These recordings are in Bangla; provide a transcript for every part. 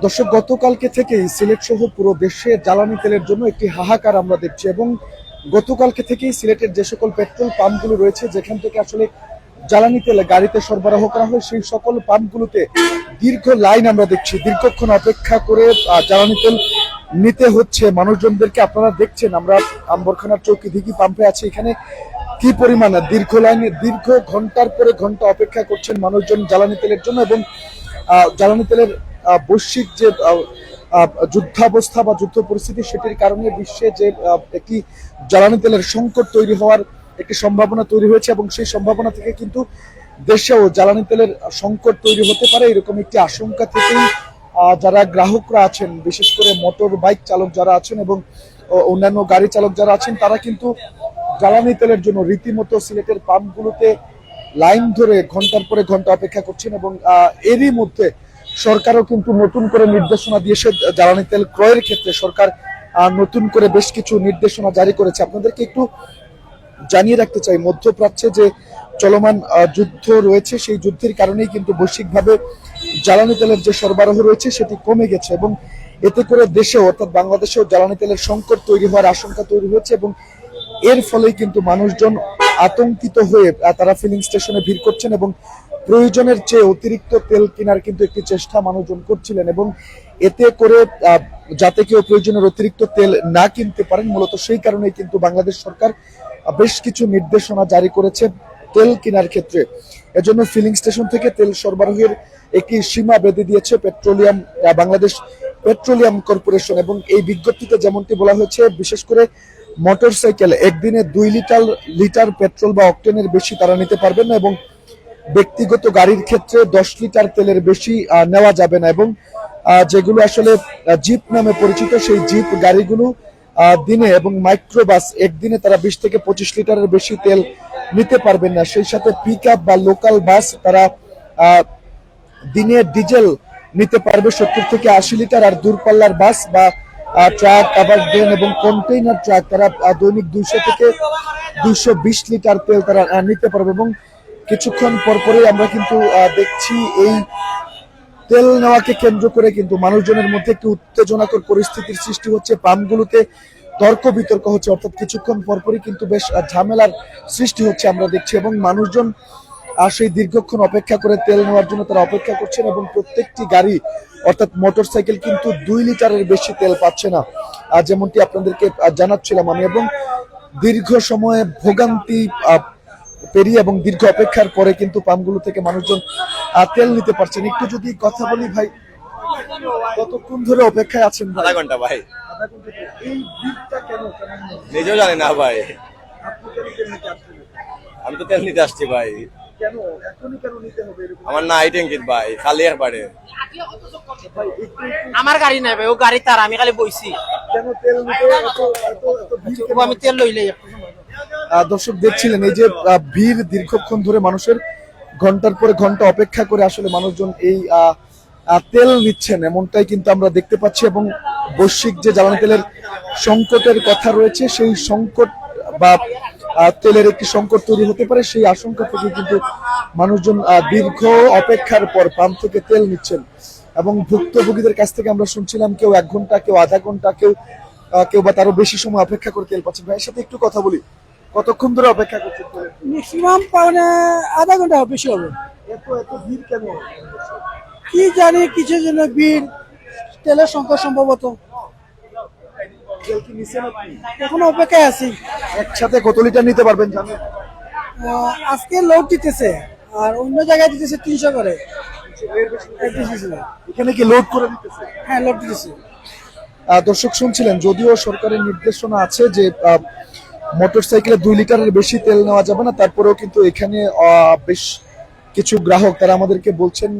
দর্শক, গতকালকে থেকেই সিলেট সহ পুরো দেশে জ্বালানি তেলের জন্য একটি হাহাকার আমরা দেখছি এবং গতকালকে থেকেই সিলেটের যে সকল পেট্রোল পাম্পগুলো রয়েছে যেখান থেকে আসলে জ্বালানি তেল গাড়িতে সরবরাহ করা হয় সেই সকল পাম্পগুলোতে দীর্ঘ লাইন আমরা দেখছি। দীর্ঘক্ষণ অপেক্ষা করে জ্বালানি তেল নিতে হচ্ছে মানুষজনদেরকে। আপনারা দেখছেন আমরা আম্বরখানার চৌকি দিঘি পাম্পে আছি, এখানে কি পরিমাণ দীর্ঘ লাইনে দীর্ঘ ঘন্টার পরে ঘন্টা অপেক্ষা করছেন মানুষজন জ্বালানি তেলের জন্য। এবং জ্বালানি তেলের বৈশ্বিক যে যুদ্ধাবস্থা বা যুদ্ধ পরিস্থিতি সেটির কারণে বিশ্বে যে একটি জ্বালানি তেলের সংকট তৈরি হওয়ার একটি সম্ভাবনা তৈরি হয়েছে এবং সেই সম্ভাবনা থেকে কিন্তু দেশেও জ্বালানি তেলের সংকট তৈরি হতে পারে এরকম একটি আশঙ্কা থেকেই যারা গ্রাহকরা আছেন, বিশেষ করে মোটর বাইক চালক যারা আছেন এবং অন্যান্য গাড়ি চালক যারা আছেন, তারা কিন্তু জ্বালানি তেলের জন্য রীতিমতো সিলেটের পাম্পগুলোতে লাইন ধরে ঘন্টার পরে ঘন্টা অপেক্ষা করছেন। এবং এরই মধ্যে সরকারও কিন্তু নতুন করে নির্দেশনা দিয়েছে। জ্বালানি তেল ক্রয়ের ক্ষেত্রে সরকার নতুন করে বেশ কিছু নির্দেশনা জারি করেছে। আপনাদেরকে একটু জানিয়ে রাখতে চাই, মধ্যপ্রাচ্যে যে চলমান যুদ্ধ রয়েছে সেই যুদ্ধের কারণেই কিন্তু বৈশ্বিকভাবে জ্বালানি তেলের যে সরবরাহ রয়েছে সেটি কমে গেছে এবং এতে করে দেশেও অর্থাৎ বাংলাদেশেও জ্বালানি তেলের সংকট তৈরি হওয়ার আশঙ্কা তৈরি হয়েছে এবং এর ফলেই কিন্তু মানুষজন আতঙ্কিত হয়ে তারা ফিলিং স্টেশনে ভিড় করছেন এবং প্রয়োজনের চেয়ে অতিরিক্ত তেল কেনার কিন্তু একটি চেষ্টা মানুষজন করছিলেন এবং এতে করে যাতে কেউ প্রয়োজনের অতিরিক্ত তেল না কিনতে পারেন, মূলত সেই কারণেই কিন্তু বাংলাদেশ সরকার বেশ কিছু নির্দেশনা জারি করেছে তেল কেনার ক্ষেত্রে। এজন্য ফিলিং স্টেশন থেকে তেল সরবরাহের একটি সীমা বেঁধে দিয়েছে বাংলাদেশ পেট্রোলিয়াম কর্পোরেশন। এবং এই বিজ্ঞপ্তিতে যেমনটি বলা হয়েছে, বিশেষ করে মোটরসাইকেল একদিনে 2 লিটার পেট্রোল বা অকটেনের বেশি তারা নিতে পারবেন না এবং ব্যক্তিগত গাড়ির ক্ষেত্রে 10 লিটার তেলের বেশি নেওয়া যাবে না। এবং যেগুলো আসলে জিপ নামে পরিচিত সেই জিপ গাড়িগুলো দিনে এবং মাইক্রোবাস একদিনে তারা 20 থেকে 25 লিটারের বেশি তেল নিতে পারবেন না। সেই সাথে পিকআপ বা লোকাল বাস তারা দিনে ডিজেল নিতে পারবে 70 থেকে 80 লিটার, আর দূরপাল্লার বাস বা ট্রাক, আবার ভ্যান এবং কন্টেইনার ট্রাক তারা দৈনিক 200 থেকে 220 লিটার তেল তারা নিতে পারবে। এবং কিছুক্ষণ পরপরই আমরা কিন্তু দেখছি এই তেল নেওয়াকে কেন্দ্র করে কিন্তু মানুষজনের মধ্যে একটি উত্তেজনাকর পরিস্থিতির সৃষ্টি হচ্ছে। পাম্পগুলোতে তর্ক বিতর্ক হচ্ছে, অর্থাৎ কিছুক্ষণ পরপরই কিন্তু বেশ ঝামেলার সৃষ্টি হচ্ছে আমরা দেখছি এবং মানুষজন সেই দীর্ঘক্ষণ অপেক্ষা করে তেল নেওয়ার জন্য তারা অপেক্ষা করছেন এবং প্রত্যেকটি গাড়ি অর্থাৎ মোটরসাইকেল কিন্তু 2 লিটারের বেশি তেল পাচ্ছে না, যেমনটি আপনাদেরকে জানাচ্ছিলাম আমি। এবং দীর্ঘ সময়ে ভোগান্তি পেরিয়ে এবং দীর্ঘ অপেক্ষার পরে কিন্তু পাম্পগুলো থেকে মানুষজন তেল নিতে পারছেন। একটু যদি কথা বলি ভাই, কতক্ষণ ধরে অপেক্ষায় আছেন? আধা ঘন্টা ভাই। আধা ঘন্টা। এই ভিড়টা কেন? নিজেও জানি না ভাই, আমি তো তেল নিতে আসছি ভাই। কেন এখনই কেন নিতে হবে? আমার না ট্যাঙ্কির ভাই, খালি আর পারে। আমার গাড়ি নাই ভাই, ও গাড়ি তার, আমি খালি বইছি। কেন তেল নিতে আমি তেল লইলে। দর্শক দেখছিলেন এই যে ভিড়, দীর্ঘক্ষণ ধরে মানুষের ঘন্টার পরে ঘন্টা অপেক্ষা করে আসলে মানুষজন এই তেল নিচ্ছেন, এমনটাই কিন্তু আমরা দেখতে পাচ্ছি। এবং বৈশ্বিক যে জ্বালানি তেলের সংকটের কথা রয়েছে সেই সংকট বা তেলের একটি সংকট তৈরি হতে পারে সেই আশঙ্কা থেকে কিন্তু মানুষজন দীর্ঘ অপেক্ষার পর পাম্প থেকে তেল নিচ্ছেন। এবং ভুক্তভোগীদের কাছ থেকে আমরা শুনছিলাম কেউ 1 ঘন্টা, কেউ আধা ঘন্টা, কেউ বা তারও বেশি সময় অপেক্ষা করে তেল পাচ্ছেন। ভাইয়ের সাথে একটু কথা বলি, কতক্ষণ ধরে অপেক্ষা করছেন? ম্যাক্সিমাম আধা ঘন্টা বেশি হবে। এত ভিড় কেন? কি জানি কিসের জন্য ভিড়, তেলের সংকট সম্ভবত। এখন অপেক্ষায় আছি। একসাথে কত লিটার নিতে পারবেন জানেন? আজকে লোড দিতেছে আর অন্য জায়গায় দিতেছে 300 করে। এখানে কি লোড করে দিতেছে? হ্যাঁ, লোড দিতেছে। দর্শক শুনছিলেন, যদিও সরকারের নির্দেশনা আছে যে মোটরসাইকেলে 2 লিটারের বেশি তেল নেওয়া যাবে না, তারপরেও কিন্তু এখানে বেশ কিছু গ্রাহক তারা আমাদেরকে বলছেন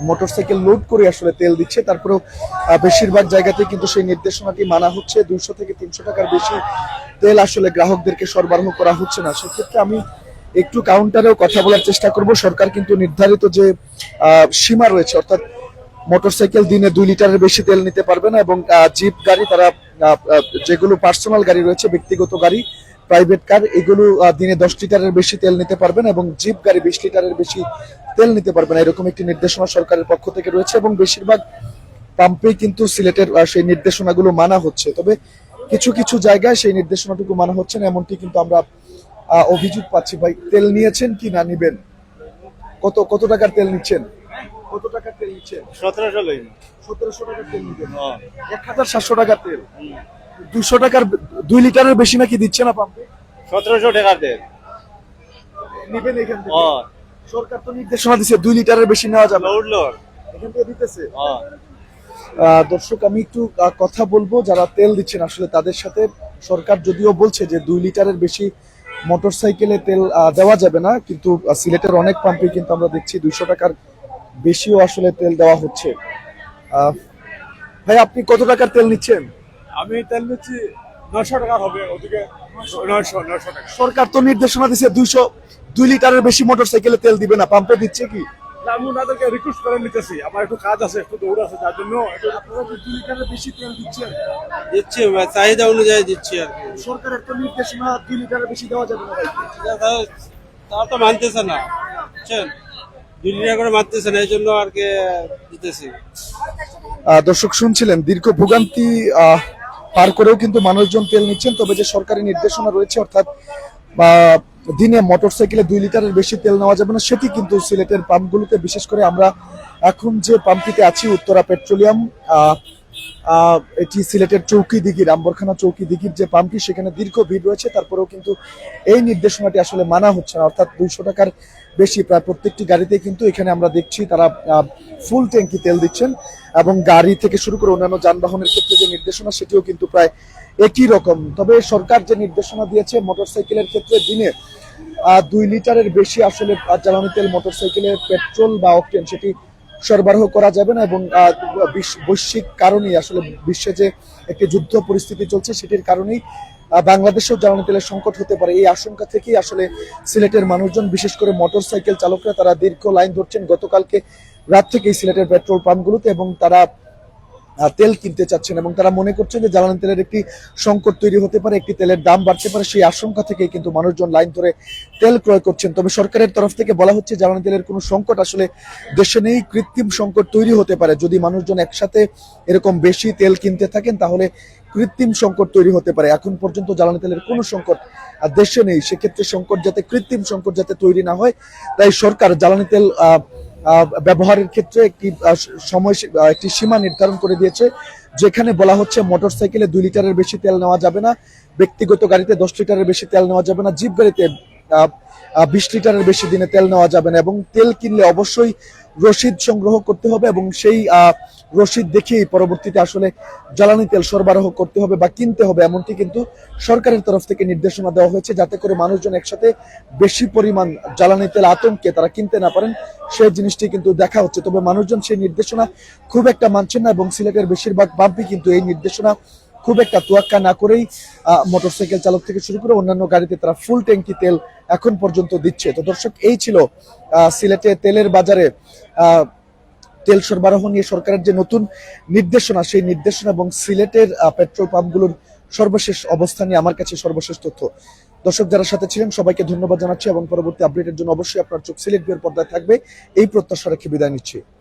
মোটরসাইকেল লোড করে আসলে তেল দিচ্ছে। তারপরেও বেশিরভাগ জায়গাতে কিন্তু সেই নির্দেশনাটি মানা হচ্ছে। 200 থেকে 300 টাকার বেশি তেল আসলে গ্রাহকদেরকে সরবরাহ করা হচ্ছে না। সেক্ষেত্রে আমি একটু কাউন্টারেও কথা বলার চেষ্টা করব। সরকার কিন্তু নির্ধারিত যে সীমা রয়েছে, অর্থাৎ মোটরসাইকেল দিনে 2 লিটারের বেশি তেল নিতে পারবে না এবং জিপ গাড়ি তারা যেগুলো পার্সোনাল গাড়ি রয়েছে, ব্যক্তিগত গাড়ি, প্রাইভেট কার এগুলো দিনে 10 লিটারের বেশি তেল নিতে পারবেন এবং জিপ গাড়ি 20 লিটারের বেশি তেল নিতে পারবেন, এরকম একটি নির্দেশনা সরকারের পক্ষ থেকে রয়েছে এবং বেশিরভাগ পাম্পেই কিন্তু সিলেটের সেই নির্দেশনাগুলো মানা হচ্ছে। তবে কিছু কিছু জায়গায় সেই নির্দেশনাটুকু মানা হচ্ছে না, এমনটি কিন্তু আমরা অভিযোগ পাচ্ছি। ভাই, তেল নিয়েছেন কি না নিবেন? কত কত টাকার তেল নিচ্ছেন? কত টাকার তেল নিচ্ছেন? 1700 লই 1700 টাকার তেল নিবেন? 1700 টাকার তেল 200 টাকার 2 লিটারের বেশি নাকি দিচ্ছে না পাম্পে? 1700 টাকার দেন নিবেন এখান থেকে? সরকার তো নির্দেশনা দিচ্ছে 2 লিটারের বেশি নেওয়া যাবে না। উঠলো এখান থেকে দিতেছে। দর্শক, আমি একটু কথা বলবো যারা তেল দিচ্ছেন আসলে তাদের সাথে। সরকার যদিও বলছে যে 2 লিটারের বেশি মোটরসাইকেলে তেল দেওয়া যাবে না, কিন্তু সিলেটের অনেক পাম্পে কিন্তু আমরা দেখছি 200 টাকার বেশিও আসলে তেল দেওয়া হচ্ছে। ভাই, আপনি কত টাকার তেল নিচ্ছেন? আমি তেল নিচ্ছি 900 টাকা হবে, ওদিকে 900 টাকা। সরকার তো নির্দেশনা দিচ্ছে 2 লিটারের বেশি মোটরসাইকেলে তেল দিবে না, পাম্পে দিচ্ছে কি? আমি ওনাদেরকে রিকোয়েস্ট করে নিতেছি, আমার একটু কাজ আছে, একটু দৌড় আছে, যার জন্য আপনারা 2 লিটারের বেশি তেল দিচ্ছেন? দিচ্ছি, চাহিদা অনুযায়ী দিচ্ছি আর কি। সরকারের তো নির্দেশনা 2 লিটারের বেশি দেওয়া যাবে না ভাই। তারা তো মানতেছে না, বুঝছেন, 2 লিটার করে মানতেছে না, এই জন্য আর কি দিতেছি। দর্শক, শুনছিলেন দীর্ঘ ভোগান্তি পার করেও কিন্তু মানুষজন তেল নিচ্ছেন। তবে যে সরকারি নির্দেশনা রয়েছে, অর্থাৎ দিনে মোটরসাইকেলে 2 লিটারের বেশি তেল নেওয়া যাবে না, সেটি কিন্তু সিলেটের পাম্পগুলোতে, বিশেষ করে আমরা এখন যে পাম্পটিতে আছি উত্তরা পেট্রোলিয়াম, এটি সিলেটের চৌকি দিঘির, আম্বরখানা চৌকি দিঘির যে পাম্পটি, সেখানে দীর্ঘ ভিড় রয়েছে। তারপরেও কিন্তু এই নির্দেশনাটি আসলে মানা হচ্ছে না, অর্থাৎ 200 টাকার বেশি প্রায় প্রত্যেকটি গাড়িতে কিন্তু এখানে আমরা দেখছি তারা ফুল ট্যাঙ্কি তেল দিচ্ছেন। এবং গাড়ি থেকে শুরু করে অন্যান্য যানবাহনের ক্ষেত্রে যে নির্দেশনা, সেটিও কিন্তু প্রায় একই রকম। তবে সরকার যে নির্দেশনা দিয়েছে মোটরসাইকেলের ক্ষেত্রে দিনে 2 লিটারের বেশি আসলে জ্বালানি তেল মোটরসাইকেলের পেট্রোল বা অকটেন সেটি সরবরাহ করা যাবে না। এবং বৈশ্বিক কারণেই আসলে বিশ্বে যে একটি যুদ্ধ পরিস্থিতি চলছে, সেটির কারণেই বাংলাদেশেও জ্বালানি তেলের সংকট হতে পারে, এই আশঙ্কা থেকেই আসলে সিলেটের মানুষজন, বিশেষ করে মোটরসাইকেল চালকরা, তারা দীর্ঘ লাইন ধরছেন গতকালকে রাত থেকেই সিলেটের পেট্রোল পাম্পগুলোতে, এবং তারা তেল কিনতে চাচ্ছেন এবং তারা মনে করছেন যে জ্বালানি তেলের একটি সংকট তৈরি হতে পারে, একটি তেলের দাম বাড়তে পারে, সেই আশঙ্কা থেকেই কিন্তু মানুষজন লাইন ধরে তেল ক্রয় করছেন। তবে সরকারের তরফ থেকে বলা হচ্ছে জ্বালানি তেলের কোনো সংকট আসলে দেশে নেই, কৃত্রিম সংকট তৈরি হতে পারে। যদি মানুষজন একসাথে এরকম বেশি তেল কিনতে থাকেন তাহলে কৃত্রিম সংকট তৈরি হতে পারে। এখন পর্যন্ত জ্বালানি তেলের কোনো সংকট দেশে নেই, সেক্ষেত্রে সংকট যাতে, কৃত্রিম সংকট যাতে তৈরি না হয়, তাই সরকার জ্বালানি তেল ব্যবহারের ক্ষেত্রে একটি সীমা নির্ধারণ করে দিয়েছে, যেখানে বলা হচ্ছে মোটরসাইকেলে 2 লিটারের বেশি তেল নেওয়া যাবে না, ব্যক্তিগত গাড়িতে 10 লিটারের বেশি তেল নেওয়া যাবে না, জিপ গাড়িতে 20 লিটারের বেশি দিনে তেল নেওয়া যাবে না, এবং তেল কিনলে অবশ্যই রসিদ সংগ্রহ করতে হবে এবং সেই রসিদ দেখেই পরবর্তীতে আসলে জ্বালানি তেল সরবরাহ করতে হবে বা কিনতে হবে, এমনটি কিন্তু সরকারের তরফ থেকে নির্দেশনা দেওয়া হয়েছে, যাতে করে মানুষজন একসাথে বেশি পরিমাণ জ্বালানি তেল আতঙ্কে তারা কিনতে না পারেন, সেই জিনিসটি কিন্তু দেখা হচ্ছে। তবে মানুষজন সেই নির্দেশনা খুব একটা মানছেন না এবং সিলেটের বেশিরভাগ পাম্পই কিন্তু এই নির্দেশনা খুব একটা তোয়াক্কা না করেই মোটরসাইকেল চালক থেকে শুরু করে অন্যান্য গাড়িতে তারা ফুল ট্যাঙ্কি তেল এখন পর্যন্ত দিচ্ছে। তো দর্শক, এই ছিল সিলেটে তেলের বাজারে তেল সরবরাহ নিয়ে সরকারের যে নতুন নির্দেশনা, সেই নির্দেশনা এবং সিলেটের পেট্রোল পাম্পগুলোর সর্বশেষ অবস্থা নিয়ে আমার কাছে সর্বশেষ তথ্য। দর্শক, যারা সাথে ছিলেন সবাইকে ধন্যবাদ জানাচ্ছি এবং পরবর্তী আপডেটের জন্য অবশ্যই আপনার চোখ সিলেট বিয়ের পর্দায় থাকবে, এই প্রত্যাশা রেখে বিদায় নিচ্ছি।